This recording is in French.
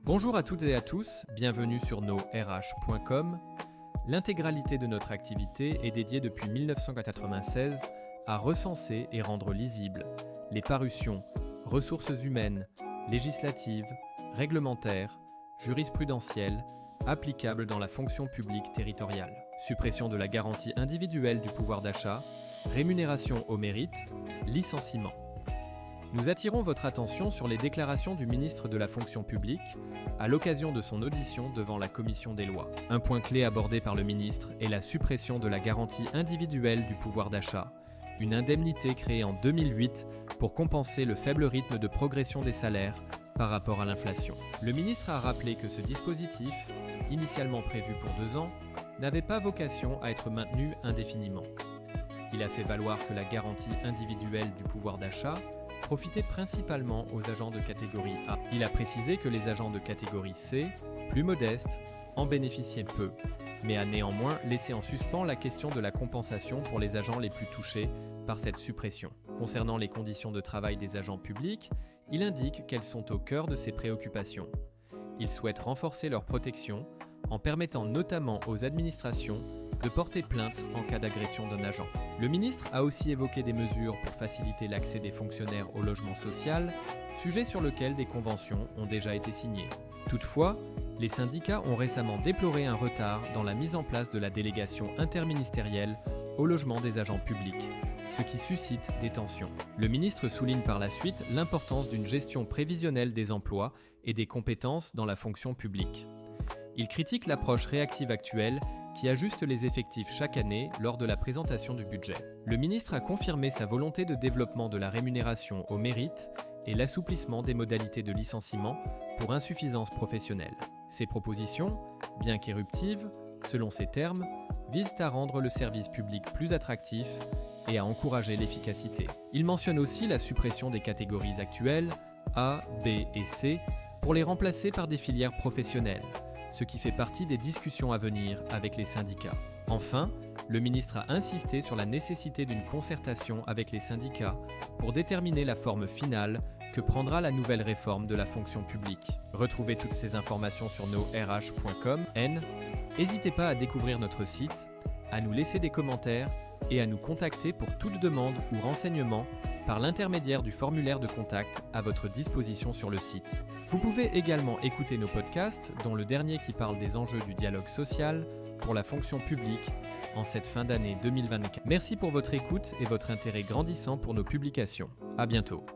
Bonjour à toutes et à tous, bienvenue sur nos-rh.com. L'intégralité de notre activité est dédiée depuis 1996 à recenser et rendre lisibles les parutions, ressources humaines, législatives, réglementaires, jurisprudentielles, applicables dans la fonction publique territoriale. Suppression de la garantie individuelle du pouvoir d'achat, rémunération au mérite, licenciement. Nous attirons votre attention sur les déclarations du ministre de la fonction publique à l'occasion de son audition devant la commission des lois. Un point clé abordé par le ministre est la suppression de la garantie individuelle du pouvoir d'achat, une indemnité créée en 2008 pour compenser le faible rythme de progression des salaires par rapport à l'inflation. Le ministre a rappelé que ce dispositif, initialement prévu pour 2 ans, n'avait pas vocation à être maintenu indéfiniment. Il a fait valoir que la garantie individuelle du pouvoir d'achat profitait principalement aux agents de catégorie A. Il a précisé que les agents de catégorie C, plus modestes, en bénéficiaient peu, mais a néanmoins laissé en suspens la question de la compensation pour les agents les plus touchés par cette suppression. Concernant les conditions de travail des agents publics, il indique qu'elles sont au cœur de ses préoccupations. Il souhaite renforcer leur protection en permettant notamment aux administrations de porter plainte en cas d'agression d'un agent. Le ministre a aussi évoqué des mesures pour faciliter l'accès des fonctionnaires au logement social, sujet sur lequel des conventions ont déjà été signées. Toutefois, les syndicats ont récemment déploré un retard dans la mise en place de la délégation interministérielle au logement des agents publics, ce qui suscite des tensions. Le ministre souligne par la suite l'importance d'une gestion prévisionnelle des emplois et des compétences dans la fonction publique. Il critique l'approche réactive actuelle qui ajuste les effectifs chaque année lors de la présentation du budget. Le ministre a confirmé sa volonté de développement de la rémunération au mérite et l'assouplissement des modalités de licenciement pour insuffisance professionnelle. Ces propositions, bien qu'éruptives, selon ses termes, visent à rendre le service public plus attractif et à encourager l'efficacité. Il mentionne aussi la suppression des catégories actuelles, A, B et C, pour les remplacer par des filières professionnelles, ce qui fait partie des discussions à venir avec les syndicats. Enfin, le ministre a insisté sur la nécessité d'une concertation avec les syndicats pour déterminer la forme finale que prendra la nouvelle réforme de la fonction publique. Retrouvez toutes ces informations sur nos-rh.com. N'hésitez pas à découvrir notre site, à nous laisser des commentaires et à nous contacter pour toute demande ou renseignement par l'intermédiaire du formulaire de contact à votre disposition sur le site. Vous pouvez également écouter nos podcasts, dont le dernier qui parle des enjeux du dialogue social pour la fonction publique en cette fin d'année 2024. Merci pour votre écoute et votre intérêt grandissant pour nos publications. À bientôt.